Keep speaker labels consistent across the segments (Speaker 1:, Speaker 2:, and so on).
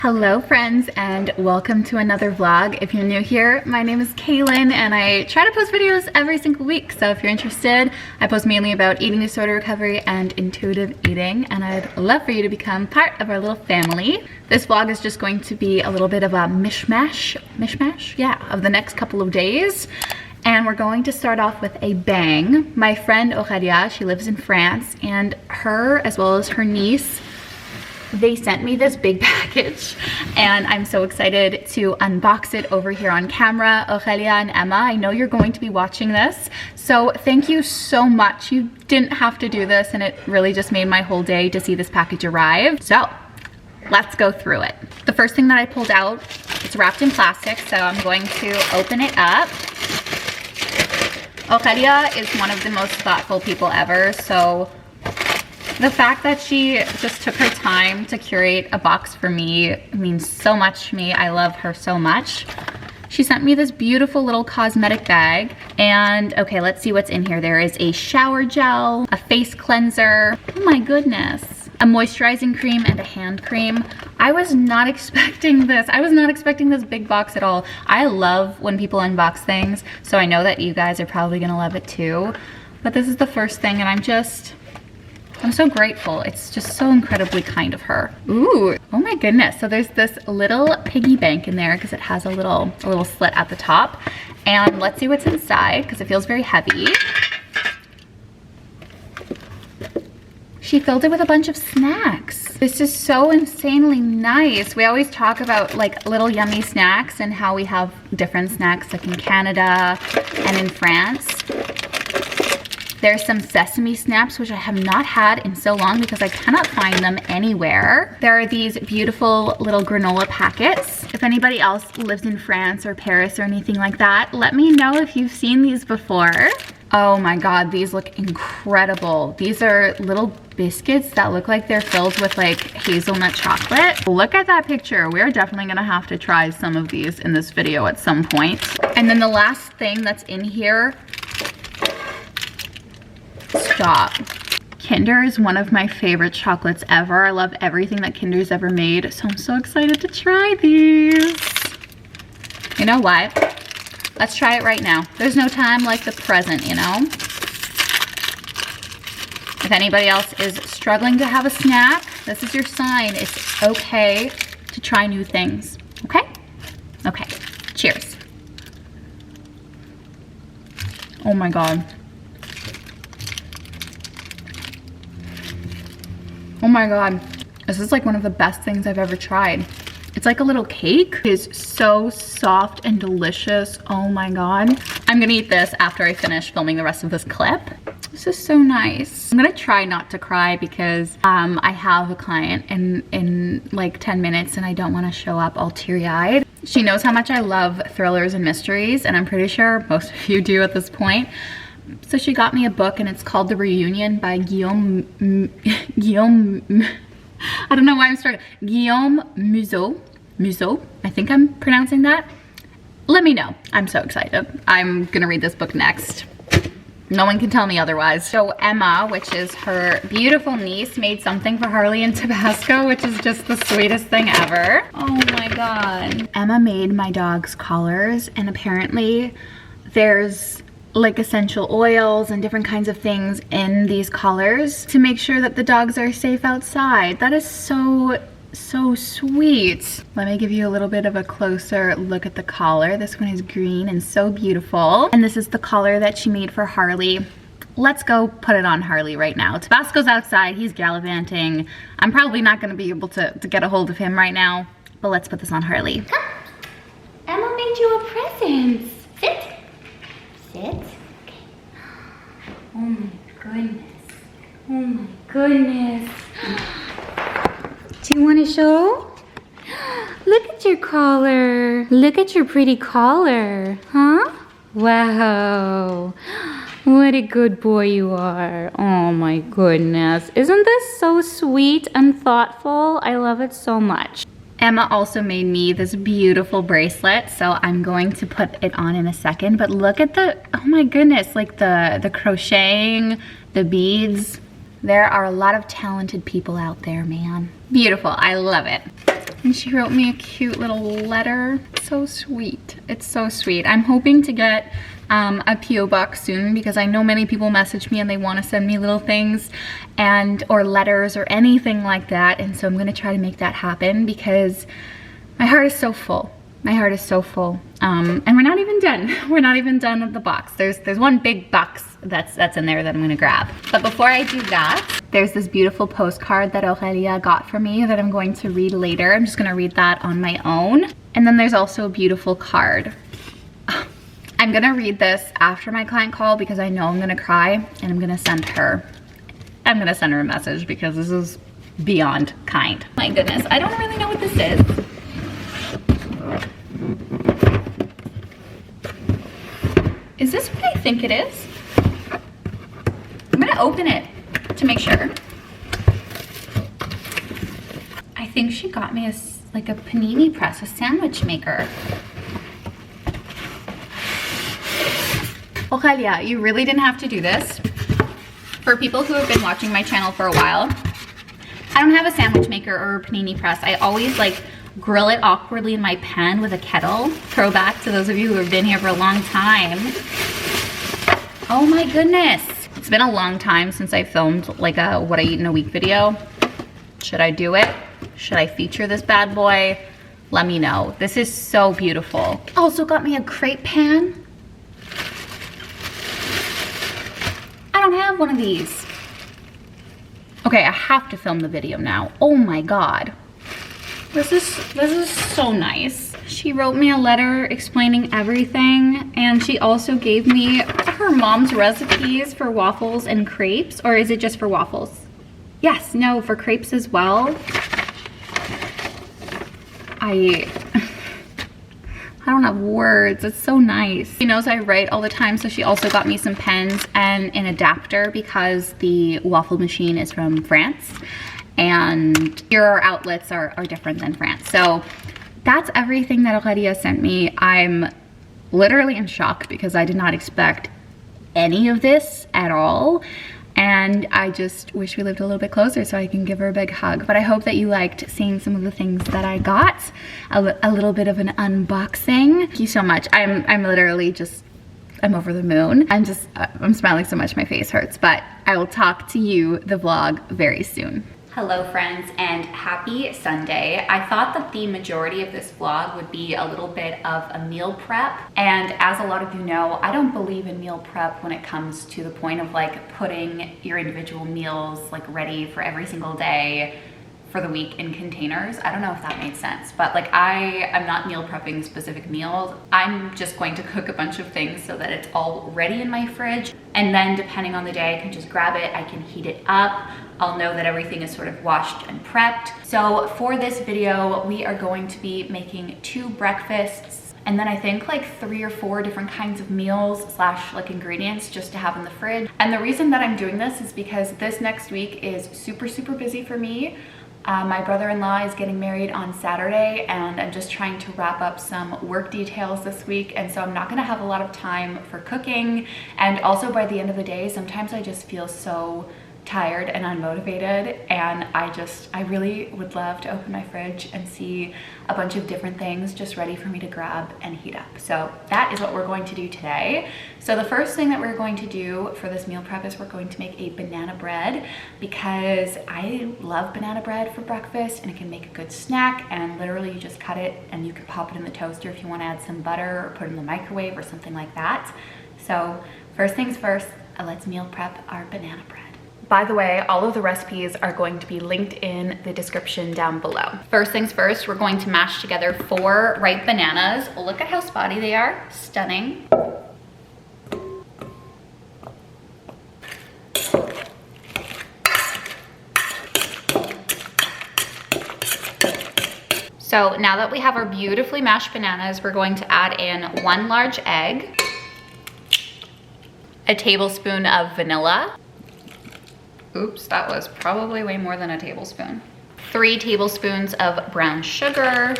Speaker 1: Hello friends and welcome to another vlog. If you're new here, my name is Kailin and I try to post videos every single week. So if you're interested, I post mainly about eating disorder recovery and intuitive eating, and I'd love for you to become part of our little family. This vlog is just going to be a little bit of a mishmash, yeah, of the next couple of days. And we're going to start off with a bang. My friend Aurélia, she lives in France, and her as well as her niece, they sent me this big package and I'm so excited to unbox it over here on camera. Aurélia and Emma, I know you're going to be watching this, so thank you so much. You didn't have to do this and it really just made my whole day to see this package arrive. So let's go through it. The first thing that I pulled out, it's wrapped in plastic, so I'm going to open it up. Aurélia is one of the most thoughtful people ever, so the fact that she just took her time to curate a box for me means so much to me. I love her so much. She sent me this beautiful little cosmetic bag, and okay, let's see what's in here. There is a shower gel, a face cleanser, oh my goodness, a moisturizing cream and a hand cream. I was not expecting this. I was not expecting this big box at all. I love when people unbox things, so I know that you guys are probably gonna love it too. But this is the first thing and I'm so grateful. It's just so incredibly kind of her. Ooh, oh my goodness. So there's this little piggy bank in there because it has a little slit at the top. And let's see what's inside because it feels very heavy. She filled it with a bunch of snacks. This is so insanely nice. We always talk about like little yummy snacks and how we have different snacks like in Canada and in France. There's some sesame snaps, which I have not had in so long because I cannot find them anywhere. There are these beautiful little granola packets. If anybody else lives in France or Paris or anything like that, let me know if you've seen these before. Oh my God, these look incredible. These are little biscuits that look like they're filled with like hazelnut chocolate. Look at that picture. We're definitely gonna have to try some of these in this video at some point. And then the last thing that's in here, stop. Kinder is one of my favorite chocolates ever. I love everything that Kinder's ever made, so I'm so excited to try these. You know what? Let's try it right now. There's no time like the present, you know? If anybody else is struggling to have a snack, this is your sign. It's okay to try new things, okay? Okay, cheers. Oh my God. Oh my God, this is like one of the best things I've ever tried. It's like a little cake. It is so soft and delicious. Oh my God. I'm gonna eat this after I finish filming the rest of this clip. This is so nice. I'm gonna try not to cry because I have a client in like 10 minutes and I don't wanna show up all teary-eyed. She knows how much I love thrillers and mysteries, and I'm pretty sure most of you do at this point. So she got me a book and it's called The Reunion by Guillaume I don't know why I'm struggling. Guillaume Museau, I think I'm pronouncing that. Let me know. I'm so excited. I'm gonna read this book next. No one can tell me otherwise. So Emma, which is her beautiful niece, made something for Harley in Tabasco, which is just the sweetest thing ever. Oh my God. Emma made my dog's collars, and apparently there's like essential oils and different kinds of things in these collars to make sure that the dogs are safe outside. That is so sweet. Let me give you a little bit of a closer look at the collar. This one is green and so beautiful. And this is the collar that she made for Harley. Let's go put it on Harley right now. Tabasco's outside, he's gallivanting. I'm probably not gonna be able to get a hold of him right now, but let's put this on Harley. Come. Emma made you a present. Sit. Sit. Okay. Oh my goodness. Oh my goodness. Do you want to show? Look at your collar. Look at your pretty collar. Huh? Wow. What a good boy you are. Oh my goodness. Isn't this so sweet and thoughtful? I love it so much. Emma also made me this beautiful bracelet, so I'm going to put it on in a second, but look at the, oh my goodness, like the crocheting, the beads. There are a lot of talented people out there, man. Beautiful, I love it. And she wrote me a cute little letter. So sweet. It's so sweet. I'm hoping to get a P.O. box soon because I know many people message me and they want to send me little things or letters or anything like that. And so I'm going to try to make that happen because my heart is so full. My heart is so full. And we're not even done. We're not even done with the box. There's one big box that's in there that I'm gonna grab. But before I do that, there's this beautiful postcard that Aurelia got for me that I'm going to read later. I'm just gonna read that on my own. And then there's also a beautiful card. I'm gonna read this after my client call because I know I'm gonna cry, and I'm gonna send her a message because this is beyond kind. My goodness, I don't really know what this is. Is this what I think it is? I'm gonna open it to make sure. I think she got me like a panini press, a sandwich maker. Aurelia, you really didn't have to do this. For people who have been watching my channel for a while, I don't have a sandwich maker or a panini press. I always like grill it awkwardly in my pan with a kettle. Throwback to those of you who have been here for a long time. Oh my goodness. It's been a long time since I filmed like a what I eat in a week video. Should I do it? Should I feature this bad boy? Let me know. This is so beautiful. Also got me a crepe pan. I don't have one of these. Okay, I have to film the video now. Oh my God. This is so nice. She wrote me a letter explaining everything, and she also gave me her mom's recipes for waffles and crepes, or is it just for waffles? Yes, no, for crepes as well. I don't have words. It's so nice. She knows I write all the time, so she also got me some pens and an adapter because the waffle machine is from France. And here our outlets are different than France. So that's everything that Aurelia sent me. I'm literally in shock because I did not expect any of this at all. And I just wish we lived a little bit closer so I can give her a big hug. But I hope that you liked seeing some of the things that I got. A little bit of an unboxing. Thank you so much. I'm literally just, I'm over the moon. I'm smiling so much my face hurts. But I will talk to you, the vlog, very soon. Hello friends, and happy Sunday. I thought that the majority of this vlog would be a little bit of a meal prep. And as a lot of you know, I don't believe in meal prep when it comes to the point of like putting your individual meals like ready for every single day for the week in containers. I don't know if that made sense, but like I'm not meal prepping specific meals. I'm just going to cook a bunch of things so that it's all ready in my fridge. And then depending on the day, I can just grab it, I can heat it up. I'll know that everything is sort of washed and prepped. So for this video, we are going to be making 2 breakfasts and then I think like 3 or 4 different kinds of meals / like ingredients just to have in the fridge. And the reason that I'm doing this is because this next week is super busy for me. My brother-in-law is getting married on Saturday and I'm just trying to wrap up some work details this week, and so I'm not gonna have a lot of time for cooking. And also by the end of the day, sometimes I just feel so tired and unmotivated, and I really would love to open my fridge and see a bunch of different things just ready for me to grab and heat up. So that is what we're going to do today. So the first thing that we're going to do for this meal prep is we're going to make a banana bread, because I love banana bread for breakfast and it can make a good snack, and literally you just cut it and you can pop it in the toaster if you want to add some butter or put it in the microwave or something like that. So first things first, let's meal prep our banana bread. By the way, all of the recipes are going to be linked in the description down below. First things first, we're going to mash together 4 ripe bananas. Look at how spotty they are, stunning. So now that we have our beautifully mashed bananas, we're going to add in 1 large egg, a tablespoon of vanilla. Oops, that was probably way more than a tablespoon. 3 tablespoons of brown sugar.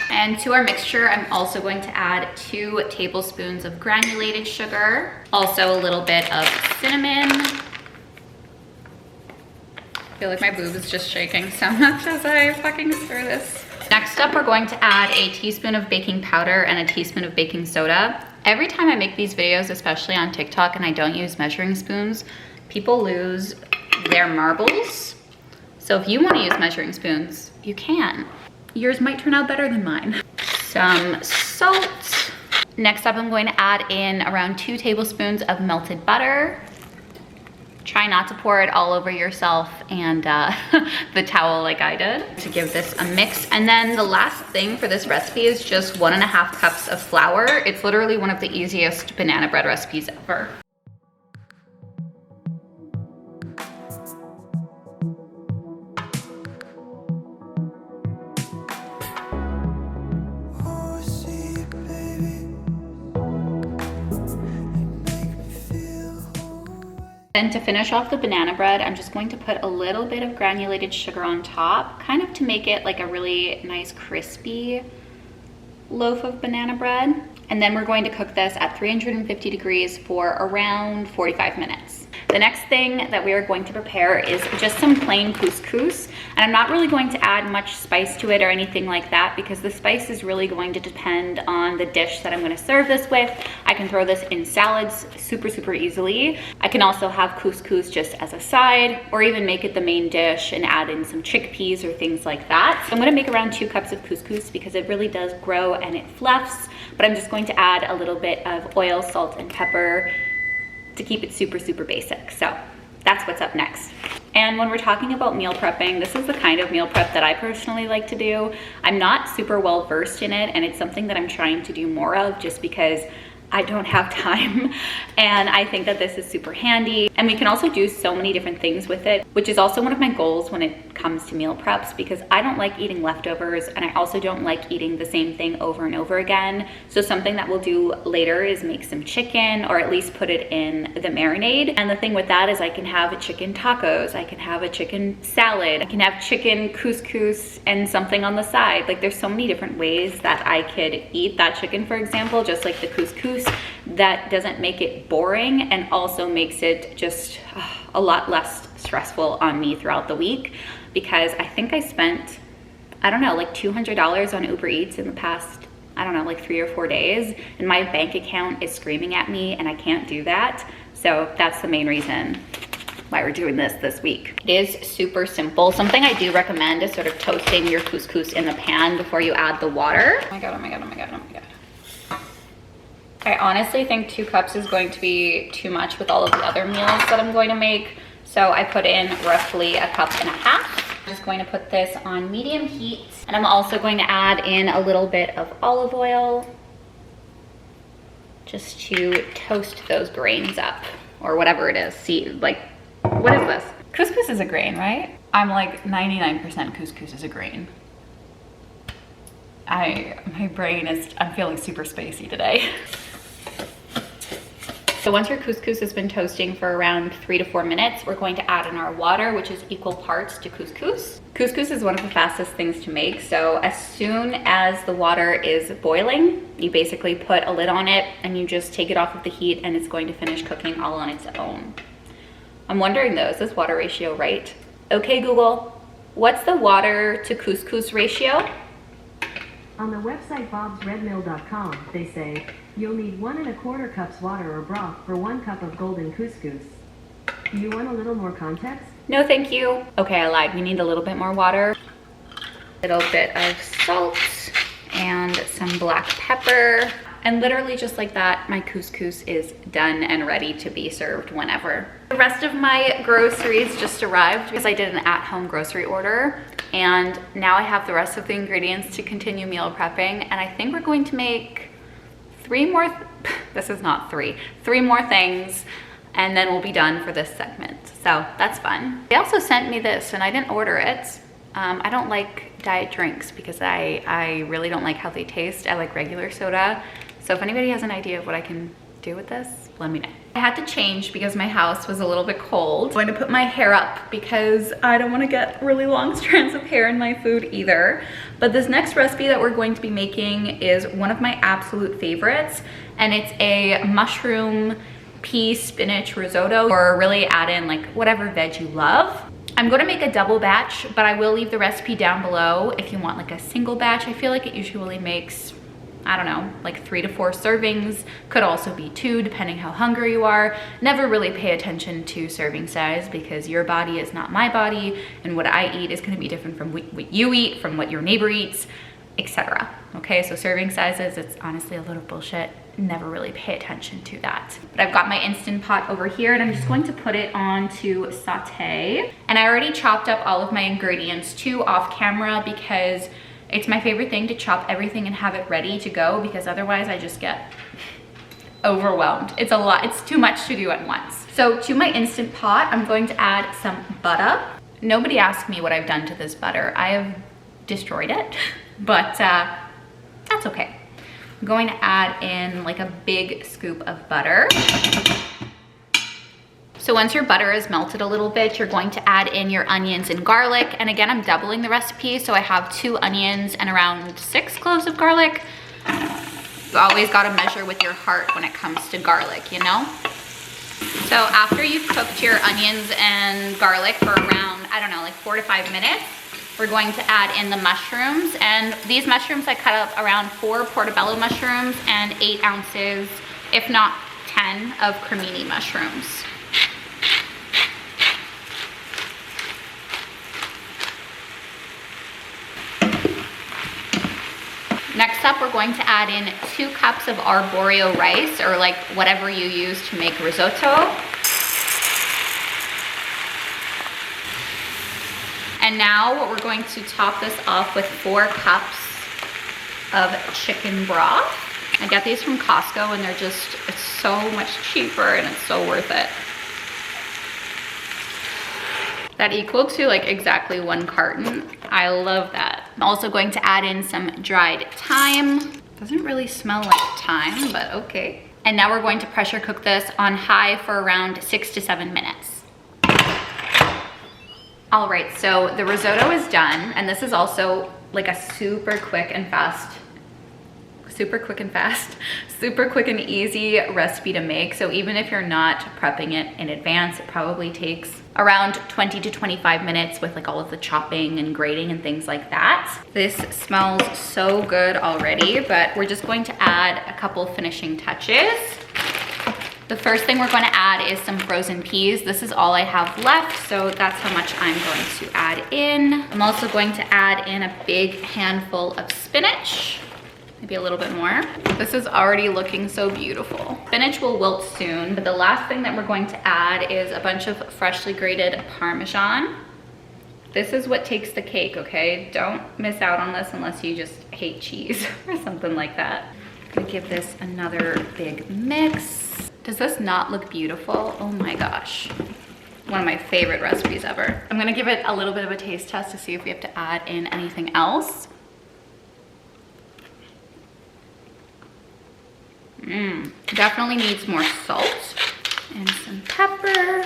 Speaker 1: And to our mixture, I'm also going to add 2 tablespoons of granulated sugar. Also a little bit of cinnamon. feel like my boob is just shaking so much as I fucking stir this. Next up, we're going to add a teaspoon of baking powder and a teaspoon of baking soda. Every time I make these videos, especially on TikTok, and I don't use measuring spoons, people lose their marbles. So if you want to use measuring spoons, you can. Yours might turn out better than mine. Some salt. Next up, I'm going to add in around 2 tablespoons of melted butter. Try not to pour it all over yourself and the towel like I did, to give this a mix. And then the last thing for this recipe is just 1.5 cups of flour. It's literally one of the easiest banana bread recipes ever. Then to finish off the banana bread, I'm just going to put a little bit of granulated sugar on top, kind of to make it like a really nice crispy loaf of banana bread. And then we're going to cook this at 350 degrees for around 45 minutes. The next thing that we are going to prepare is just some plain couscous. And I'm not really going to add much spice to it or anything like that, because the spice is really going to depend on the dish that I'm going to serve this with. I can throw this in salads super easily. I can also have couscous just as a side, or even make it the main dish and add in some chickpeas or things like that. So I'm going to make around 2 cups of couscous because it really does grow and it fluffs, but I'm just going to add a little bit of oil, salt, and pepper to keep it super basic. So that's what's up next. And when we're talking about meal prepping, this is the kind of meal prep that I personally like to do. I'm not super well versed in it, and it's something that I'm trying to do more of just because I don't have time. And I think that this is super handy. And we can also do so many different things with it, which is also one of my goals when it comes to meal preps, because I don't like eating leftovers, and I also don't like eating the same thing over and over again. So something that we'll do later is make some chicken, or at least put it in the marinade. And the thing with that is I can have chicken tacos, I can have a chicken salad, I can have chicken couscous and something on the side. Like, there's so many different ways that I could eat that chicken, for example, just like the couscous, that doesn't make it boring and also makes it just a lot less stressful on me throughout the week, because I think I spent, I don't know, like $200 on Uber Eats in the past, I don't know, like 3 or 4 days, and my bank account is screaming at me and I can't do that. So that's the main reason why we're doing this week. It is super simple. Something I do recommend is sort of toasting your couscous in the pan before you add the water. Oh my god, oh my god, oh my god, oh my god. I honestly think 2 cups is going to be too much with all of the other meals that I'm going to make. So I put in roughly 1.5 cups. I'm just going to put this on medium heat. And I'm also going to add in a little bit of olive oil just to toast those grains up, or whatever it is. See, like, what is this? Couscous is a grain, right? I'm like 99% couscous is a grain. My brain is, I'm feeling super spacey today. So once your couscous has been toasting for around 3 to 4 minutes, we're going to add in our water, which is equal parts to couscous. Couscous is one of the fastest things to make. So as soon as the water is boiling, you basically put a lid on it and you just take it off of the heat, and it's going to finish cooking all on its own. I'm wondering though, is this water ratio right? Okay, Google, what's the water to couscous ratio?
Speaker 2: On the website bobsredmill.com, they say, you'll need 1 1/4 cups water or broth for 1 cup of golden couscous. Do you want a little more context?
Speaker 1: No, thank you. Okay, I lied. We need a little bit more water. A little bit of salt and some black pepper. And literally just like that, my couscous is done and ready to be served whenever. The rest of my groceries just arrived because I did an at-home grocery order. And now I have the rest of the ingredients to continue meal prepping. And I think we're going to make 3 more, this is not 3 more things, and then we'll be done for this segment. So that's fun. They also sent me this, and I didn't order it. I don't like diet drinks because I really don't like how they taste. I like regular soda. So if anybody has an idea of what I can do with this, let me know. I had to change because my house was a little bit cold. I'm going to put my hair up because I don't want to get really long strands of hair in my food either. But this next recipe that we're going to be making is one of my absolute favorites, and it's a mushroom pea spinach risotto, or really add in like whatever veg you love. I'm going to make a double batch, but I will leave the recipe down below if you want like a single batch. I feel like it usually makes, I don't know, like 3 to 4 servings. Could also be 2 depending how hungry you are. Never really pay attention to serving size because your body is not my body, and what I eat is going to be different from what you eat, from what your neighbor eats, etc. Okay, so serving sizes, it's honestly a little bullshit. Never really pay attention to that. But I've got my Instant Pot over here, and I'm just going to put it on to saute. And I already chopped up all of my ingredients too off camera because it's my favorite thing to chop everything and have it ready to go, because otherwise I just get overwhelmed. It's a lot, it's too much to do at once. So to my Instant Pot, I'm going to add some butter. Nobody asked me what I've done to this butter. I have destroyed it, but that's okay. I'm going to add in like a big scoop of butter. So once your butter is melted a little bit, you're going to add in your onions and garlic. And again, I'm doubling the recipe, so I have 2 onions and around 6 cloves of garlic. You always gotta measure with your heart when it comes to garlic, you know? So after you've cooked your onions and garlic for around, I don't know, like 4 to 5 minutes, we're going to add in the mushrooms. And these mushrooms I cut up around 4 portobello mushrooms and 8 ounces, if not 10, of cremini mushrooms. Next up, we're going to add in 2 cups of arborio rice, or like whatever you use to make risotto. And now what we're going to top this off with 4 cups of chicken broth. I get these from Costco and it's so much cheaper and it's so worth it. That equaled to like exactly 1 carton. I love that. I'm also going to add in some dried thyme. Doesn't really smell like thyme, but okay. And now we're going to pressure cook this on high for around 6 to 7 minutes. All right, so the risotto is done, and this is also like a super quick and easy recipe to make. So even if you're not prepping it in advance, it probably takes around 20 to 25 minutes with like all of the chopping and grating and things like that. This smells so good already, but we're just going to add a couple finishing touches. The first thing we're going to add is some frozen peas. This is all I have left, so that's how much I'm going to add in. I'm also going to add in a big handful of spinach, maybe a little bit more. This is already looking so beautiful. Spinach will wilt soon, but the last thing that we're going to add is a bunch of freshly grated Parmesan. This is what takes the cake, okay? Don't miss out on this unless you just hate cheese or something like that. I'm gonna give this another big mix. Does this not look beautiful? Oh my gosh. One of my favorite recipes ever. I'm gonna give it a little bit of a taste test to see if we have to add in anything else. Definitely needs more salt and some pepper.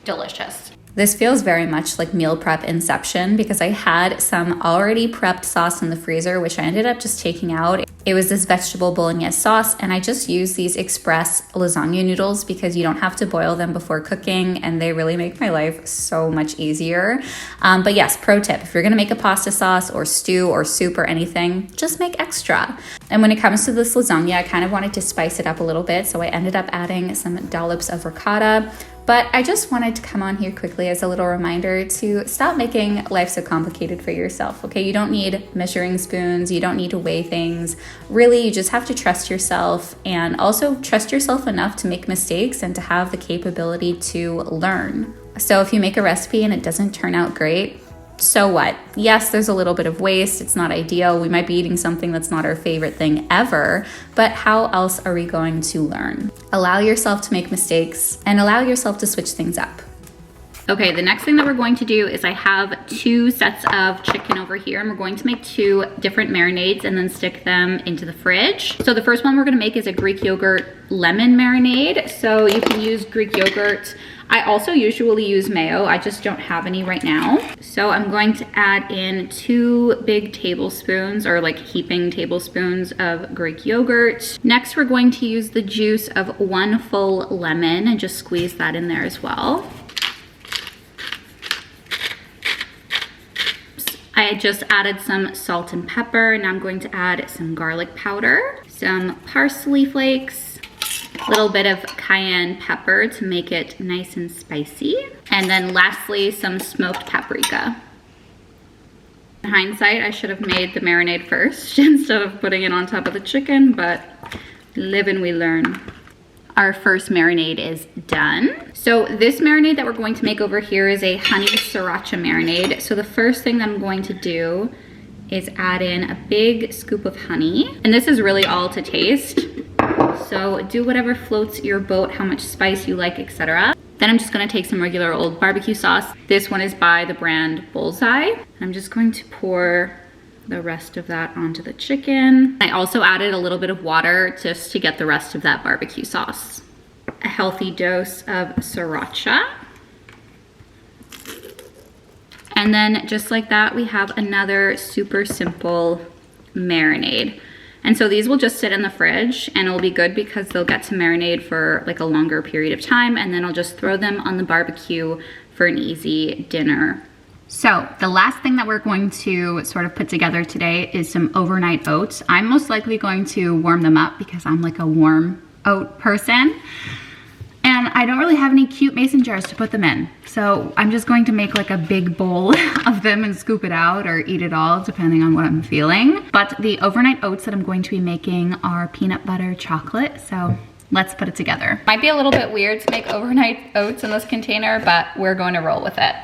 Speaker 1: Delicious. This feels very much like meal prep inception because I had some already prepped sauce in the freezer, which I ended up just taking out. It was this vegetable bolognese sauce, and I just used these express lasagna noodles because you don't have to boil them before cooking, and they really make my life so much easier. But yes, pro tip, if you're gonna make a pasta sauce or stew or soup or anything, just make extra. And when it comes to this lasagna, I kind of wanted to spice it up a little bit, so I ended up adding some dollops of ricotta. But I just wanted to come on here quickly as a little reminder to stop making life so complicated for yourself, okay? You don't need measuring spoons, you don't need to weigh things. Really, you just have to trust yourself, and also trust yourself enough to make mistakes and to have the capability to learn. So if you make a recipe and it doesn't turn out great, so what? Yes, there's a little bit of waste. It's not ideal. We might be eating something that's not our favorite thing ever, but how else are we going to learn? Allow yourself to make mistakes and allow yourself to switch things up. Okay, the next thing that we're going to do is I have 2 sets of chicken over here, and we're going to make 2 different marinades and then stick them into the fridge. So the first one we're gonna make is a Greek yogurt lemon marinade. So you can use Greek yogurt. I also usually use mayo. I just don't have any right now. So I'm going to add in 2 big tablespoons, or like heaping tablespoons of Greek yogurt. Next, we're going to use the juice of 1 full lemon and just squeeze that in there as well. I just added some salt and pepper. Now I'm going to add some garlic powder, some parsley flakes, a little bit of cayenne pepper to make it nice and spicy. And then lastly, some smoked paprika. In hindsight, I should have made the marinade first instead of putting it on top of the chicken, but live and we learn. Our first marinade is done. So this marinade that we're going to make over here is a honey sriracha marinade. So the first thing that I'm going to do is add in a big scoop of honey. And this is really all to taste. So do whatever floats your boat, how much spice you like, etc. Then I'm just gonna take some regular old barbecue sauce. This one is by the brand Bullseye. I'm just going to pour the rest of that onto the chicken. I also added a little bit of water just to get the rest of that barbecue sauce. A healthy dose of sriracha. And then just like that, we have another super simple marinade. And so these will just sit in the fridge and it'll be good because they'll get to marinate for like a longer period of time, and then I'll just throw them on the barbecue for an easy dinner. So the last thing that we're going to sort of put together today is some overnight oats. I'm most likely going to warm them up because I'm like a warm oat person. And I don't really have any cute mason jars to put them in. So I'm just going to make like a big bowl of them and scoop it out or eat it all depending on what I'm feeling. But the overnight oats that I'm going to be making are peanut butter chocolate. So let's put it together. Might be a little bit weird to make overnight oats in this container, but we're going to roll with it.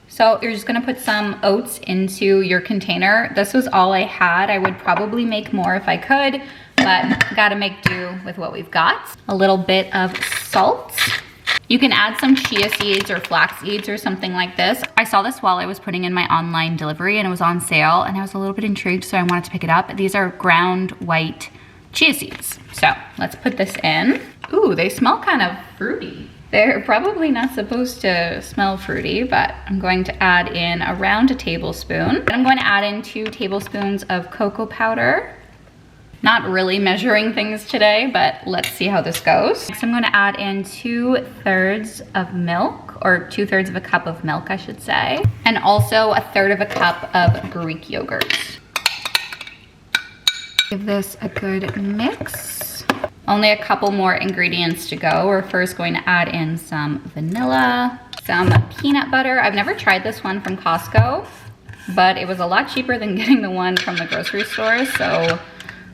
Speaker 1: So you're just gonna put some oats into your container. This was all I had. I would probably make more if I could, but gotta make do with what we've got. A little bit of salt. You can add some chia seeds or flax seeds or something like this. I saw this while I was putting in my online delivery and it was on sale and I was a little bit intrigued, so I wanted to pick it up. These are ground white chia seeds. So let's put this in. Ooh, they smell kind of fruity. They're probably not supposed to smell fruity, but I'm going to add in around a tablespoon. And I'm going to add in 2 tablespoons of cocoa powder. Not really measuring things today, but let's see how this goes. Next, I'm going to add in 2/3 of milk, or 2/3 of a cup of milk, I should say. And also 1/3 of a cup of Greek yogurt. Give this a good mix. Only a couple more ingredients to go. We're first going to add in some vanilla, some peanut butter. I've never tried this one from Costco, but it was a lot cheaper than getting the one from the grocery store. So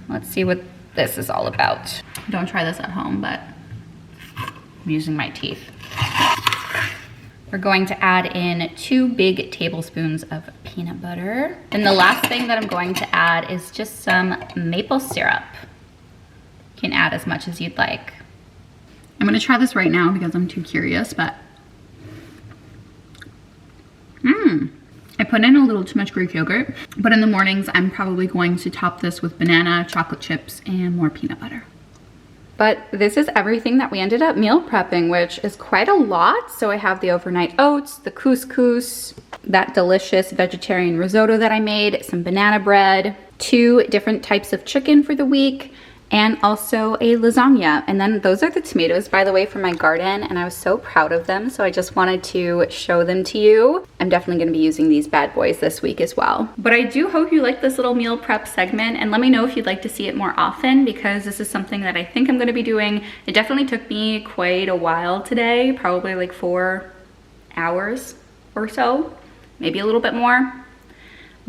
Speaker 1: let's see what this is all about. Don't try this at home, but I'm using my teeth. We're going to add in 2 big tablespoons of peanut butter. And the last thing that I'm going to add is just some maple syrup. You can add as much as you'd like. I'm gonna try this right now because I'm too curious, but I put in a little too much Greek yogurt, but in the mornings I'm probably going to top this with banana, chocolate chips, and more peanut butter. But this is everything that we ended up meal prepping, which is quite a lot. So I have the overnight oats, the couscous, that delicious vegetarian risotto that I made, some banana bread, 2 different types of chicken for the week, and also a lasagna. And then those are the tomatoes, by the way, from my garden, and I was so proud of them, so I just wanted to show them to you. I'm definitely gonna be using these bad boys this week as well. But I do hope you like this little meal prep segment, and let me know if you'd like to see it more often, because this is something that I think I'm gonna be doing. It definitely took me quite a while today, probably like 4 hours or so, maybe a little bit more.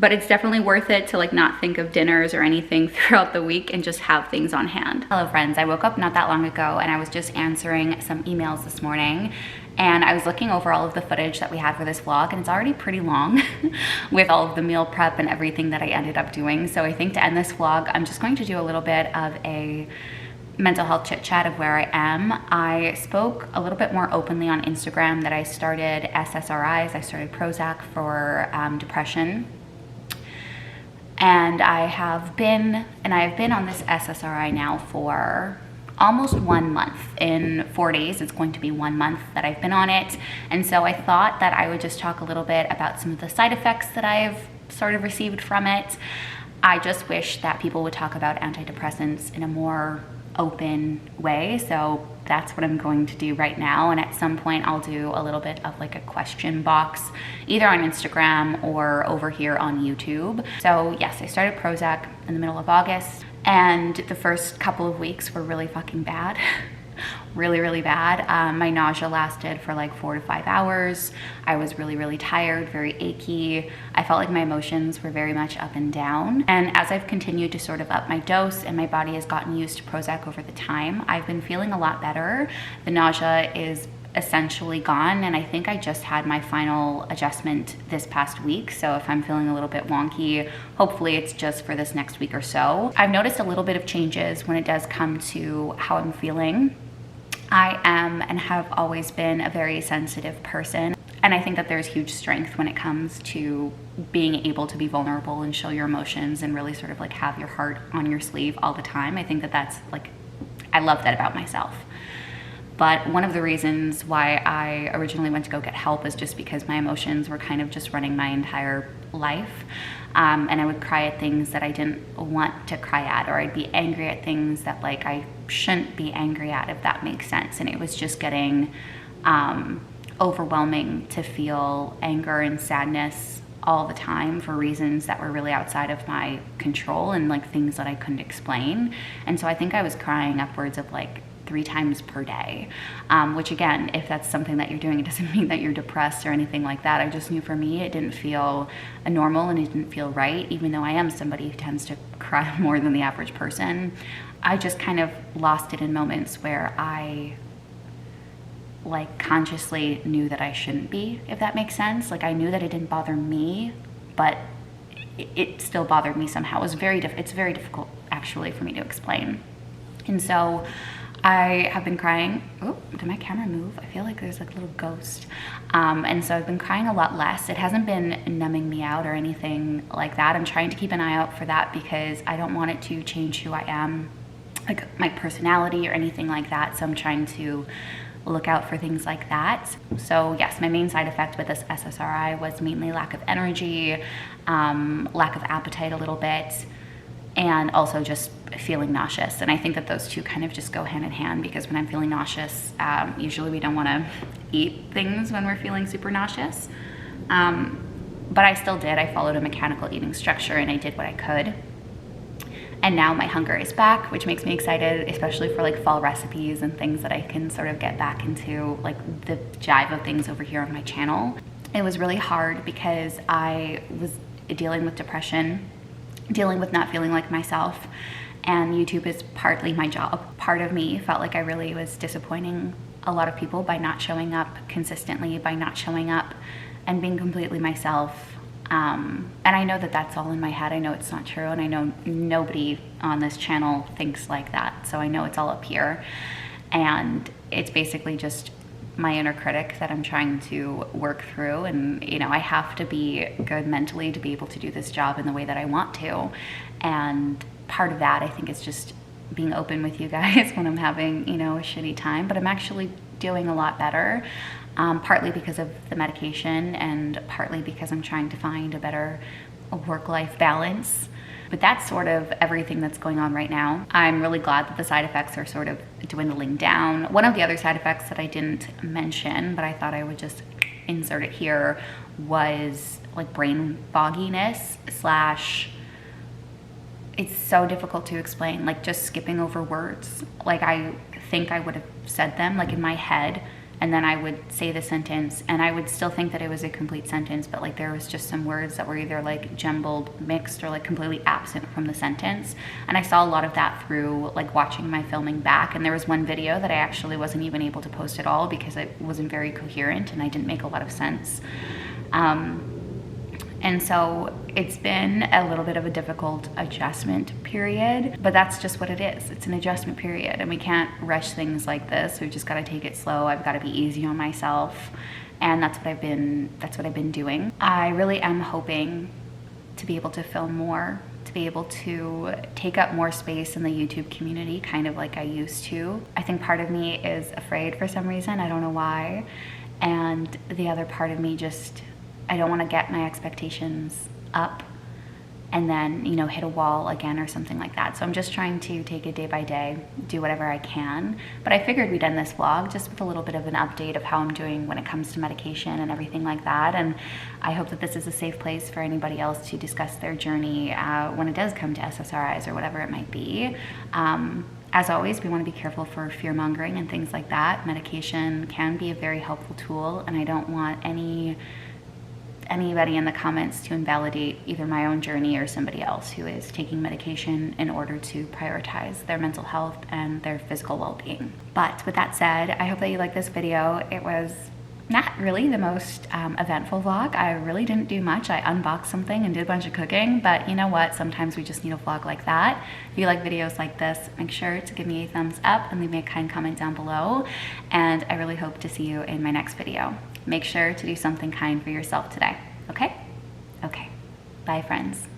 Speaker 1: But it's definitely worth it to like not think of dinners or anything throughout the week and just have things on hand. Hello friends, I woke up not that long ago and I was just answering some emails this morning, and I was looking over all of the footage that we had for this vlog, and it's already pretty long with all of the meal prep and everything that I ended up doing. So I think to end this vlog, I'm just going to do a little bit of a mental health chit chat of where I am. I spoke a little bit more openly on Instagram that I started SSRIs. I started Prozac for depression. And I have been on this SSRI now for almost 1 month. In 4 days, it's going to be 1 month that I've been on it. And so I thought that I would just talk a little bit about some of the side effects that I've sort of received from it. I just wish that people would talk about antidepressants in a more open way. So that's what I'm going to do right now. And at some point I'll do a little bit of like a question box, either on Instagram or over here on YouTube. So yes, I started Prozac in the middle of August, and the first couple of weeks were really fucking bad. Really bad. My nausea lasted for like 4 to 5 hours. I was really tired, very achy. I felt like my emotions were very much up and down. And as I've continued to sort of up my dose and my body has gotten used to Prozac over the time, I've been feeling a lot better. The nausea is essentially gone, and I think I just had my final adjustment this past week. So if I'm feeling a little bit wonky, hopefully it's just for this next week or so. I've noticed a little bit of changes when it does come to how I'm feeling. I am and have always been a very sensitive person, and I think that there's huge strength when it comes to being able to be vulnerable and show your emotions and really sort of like have your heart on your sleeve all the time. I think that that's like, I love that about myself. But one of the reasons why I originally went to go get help is just because my emotions were kind of just running my entire life. And I would cry at things that I didn't want to cry at, or I'd be angry at things that like I shouldn't be angry at, if that makes sense. And it was just getting overwhelming to feel anger and sadness all the time for reasons that were really outside of my control and like things that I couldn't explain. And so I think I was crying upwards of like 3 times per day, which again, if that's something that you're doing, it doesn't mean that you're depressed or anything like that. I just knew for me, it didn't feel normal and it didn't feel right, even though I am somebody who tends to cry more than the average person. I just kind of lost it in moments where I like consciously knew that I shouldn't be, if that makes sense. Like I knew that it didn't bother me, but it still bothered me somehow. It's very difficult actually for me to explain. And so I have been crying. Oh, did my camera move? I feel like there's like a little ghost. And so I've been crying a lot less. It hasn't been numbing me out or anything like that. I'm trying to keep an eye out for that because I don't want it to change who I am, like my personality or anything like that. So I'm trying to look out for things like that. So yes, my main side effect with this SSRI was mainly lack of energy, lack of appetite a little bit, and also just feeling nauseous. And I think that those two kind of just go hand in hand, because when I'm feeling nauseous, usually we don't want to eat things when we're feeling super nauseous. But I still did. I followed a mechanical eating structure and I did what I could. And now my hunger is back, which makes me excited, especially for like fall recipes and things that I can sort of get back into, like the jive of things over here on my channel. It was really hard because I was dealing with depression, dealing with not feeling like myself, and YouTube is partly my job. Part of me felt like I really was disappointing a lot of people by not showing up consistently, by not showing up and being completely myself. And I know that that's all in my head. I know it's not true, and I know nobody on this channel thinks like that. So I know it's all up here, and it's basically just my inner critic that I'm trying to work through. And you know, I have to be good mentally to be able to do this job in the way that I want to. And part of that, I think, is just being open with you guys when I'm having, you know, a shitty time. But I'm actually doing a lot better, partly because of the medication and partly because I'm trying to find a better work-life balance. But that's sort of everything that's going on right now. I'm really glad that the side effects are sort of dwindling down. One of the other side effects that I didn't mention, but I thought I would just insert it here, was like brain fogginess slash, it's so difficult to explain, like just skipping over words. Like I think I would have said them like in my head, and then I would say the sentence and I would still think that it was a complete sentence, but like there was just some words that were either like jumbled, mixed, or like completely absent from the sentence. And I saw a lot of that through like watching my filming back. And there was one video that I actually wasn't even able to post at all because it wasn't very coherent and I didn't make a lot of sense. And so it's been a little bit of a difficult adjustment period, but that's just what it is. It's an adjustment period, and we can't rush things like this. We've just got to take it slow. I've got to be easy on myself, and that's what I've been doing. I really am hoping to be able to film more, to be able to take up more space in the YouTube community, kind of like I used to. I think part of me is afraid for some reason. I don't know why. And the other part of me just, I don't want to get my expectations up and then, you know, hit a wall again or something like that. So I'm just trying to take it day by day, do whatever I can. But I figured we'd end this vlog just with a little bit of an update of how I'm doing when it comes to medication and everything like that. And I hope that this is a safe place for anybody else to discuss their journey when it does come to SSRIs or whatever it might be. As always, we want to be careful for fear-mongering and things like that. Medication can be a very helpful tool, and I don't want anybody in the comments to invalidate either my own journey or somebody else who is taking medication in order to prioritize their mental health and their physical well-being. But with that said, I hope that you like this video. It was not really the most eventful vlog. I really didn't do much. I unboxed something and did a bunch of cooking, but you know what? Sometimes we just need a vlog like that. If you like videos like this, make sure to give me a thumbs up and leave me a kind comment down below. And I really hope to see you in my next video. Make sure to do something kind for yourself today, okay? Okay, bye friends.